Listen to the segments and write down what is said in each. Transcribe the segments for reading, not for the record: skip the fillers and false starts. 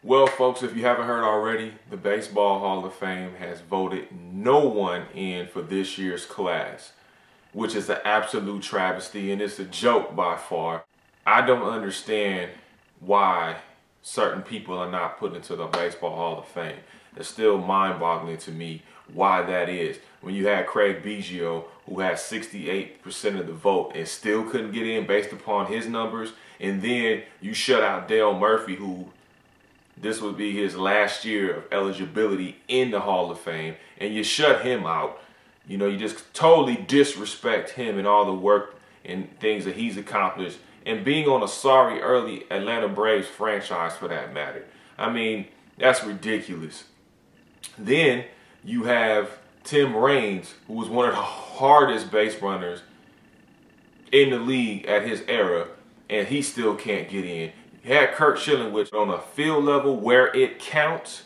Well, folks, if you haven't heard already, the Baseball Hall of Fame has voted no one in for this year's class, which is an absolute travesty, and it's a joke by far. I don't understand why certain people are not put into the Baseball Hall of Fame. It's still mind-boggling to me why that is. When you had Craig Biggio, who had 68% of the vote and still couldn't get in based upon his numbers, and then you shut out Dale Murphy, who this would be his last year of eligibility in the Hall of Fame, and you shut him out. You know, you just totally disrespect him and all the work and things that he's accomplished, and being on a sorry early Atlanta Braves franchise for that matter. I mean, that's ridiculous. Then you have Tim Raines, who was one of the hardest base runners in the league at his era, and he still can't get in. You had Curt Schilling, which on a field level where it counts,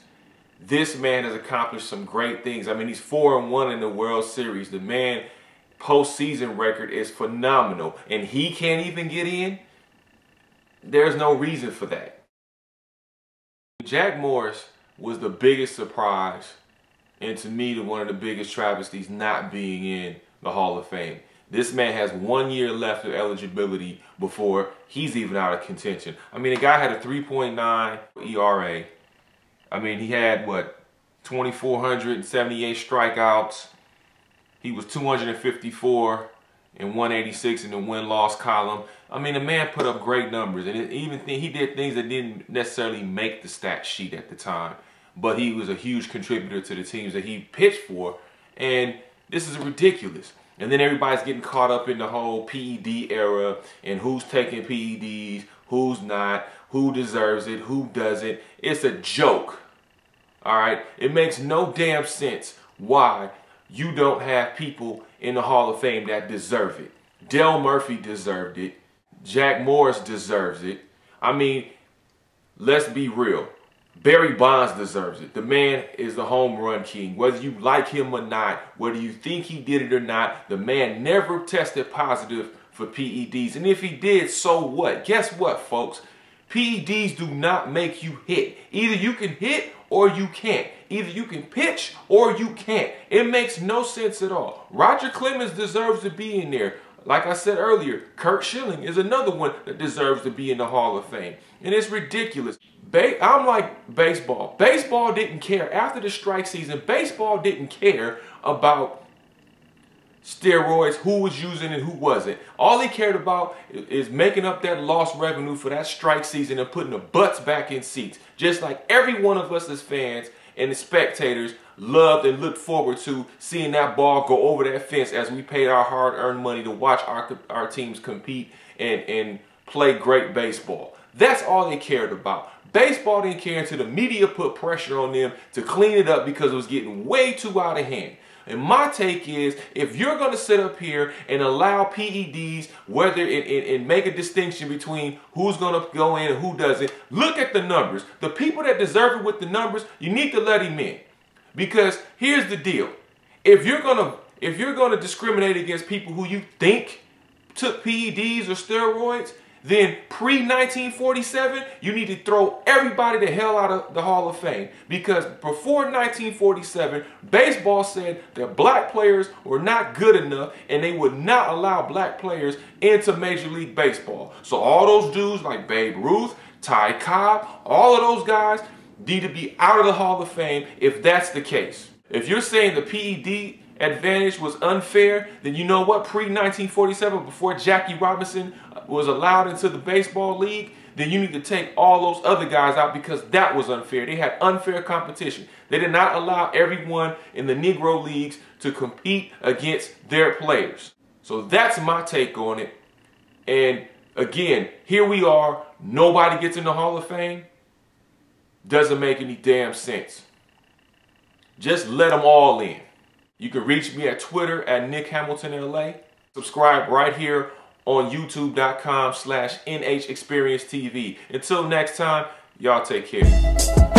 this man has accomplished some great things. I mean, he's 4-1 in the World Series. The man postseason record is phenomenal, and he can't even get in. There's no reason for that. Jack Morris was the biggest surprise, and to me, one of the biggest travesties not being in the Hall of Fame. This man has 1 year left of eligibility before he's even out of contention. I mean, the guy had a 3.9 ERA. I mean, he had, what, 2,478 strikeouts. He was 254 and 186 in the win-loss column. I mean, the man put up great numbers, and he did things that didn't necessarily make the stat sheet at the time. But he was a huge contributor to the teams that he pitched for, and this is ridiculous. And then everybody's getting caught up in the whole PED era and who's taking PEDs, who's not, who deserves it, who doesn't. It's a joke, all right? It makes no damn sense why you don't have people in the Hall of Fame that deserve it. Dale Murphy deserved it. Jack Morris deserves it. I mean, let's be real. Barry Bonds deserves it. The man is the home run king. Whether you like him or not, whether you think he did it or not, the man never tested positive for PEDs. And if he did, so what? Guess what, folks? PEDs do not make you hit. Either you can hit or you can't. Either you can pitch or you can't. It makes no sense at all. Roger Clemens deserves to be in there. Like I said earlier, Curt Schilling is another one that deserves to be in the Hall of Fame. And it's ridiculous. I'm like baseball. Baseball didn't care. After the strike season, baseball didn't care about steroids, who was using it, who wasn't. All he cared about is making up that lost revenue for that strike season and putting the butts back in seats. Just like every one of us as fans and the spectators loved and looked forward to seeing that ball go over that fence as we paid our hard-earned money to watch our teams compete and play great baseball. That's all they cared about. Baseball didn't care until the media put pressure on them to clean it up because it was getting way too out of hand. And my take is, if you're going to sit up here and allow PEDs, and make a distinction between who's going to go in and who doesn't, look at the numbers. The people that deserve it with the numbers, you need to let him in. Because here's the deal. If you're going to discriminate against people who you think took PEDs or steroids, then pre-1947, you need to throw everybody the hell out of the Hall of Fame. Because before 1947, baseball said that black players were not good enough and they would not allow black players into Major League Baseball. So all those dudes like Babe Ruth, Ty Cobb, all of those guys need to be out of the Hall of Fame if that's the case. If you're saying the PED advantage was unfair, then you know what? Pre-1947, before Jackie Robinson was allowed into the baseball league, then you need to take all those other guys out because that was unfair. They had unfair competition. They did not allow everyone in the Negro leagues to compete against their players. So that's my take on it. And again, here we are. Nobody gets in the Hall of Fame. Doesn't make any damn sense. Just let them all in. You can reach me at Twitter at NickHamiltonLA. Subscribe right here on YouTube.com/NHExperienceTV. Until next time, y'all take care.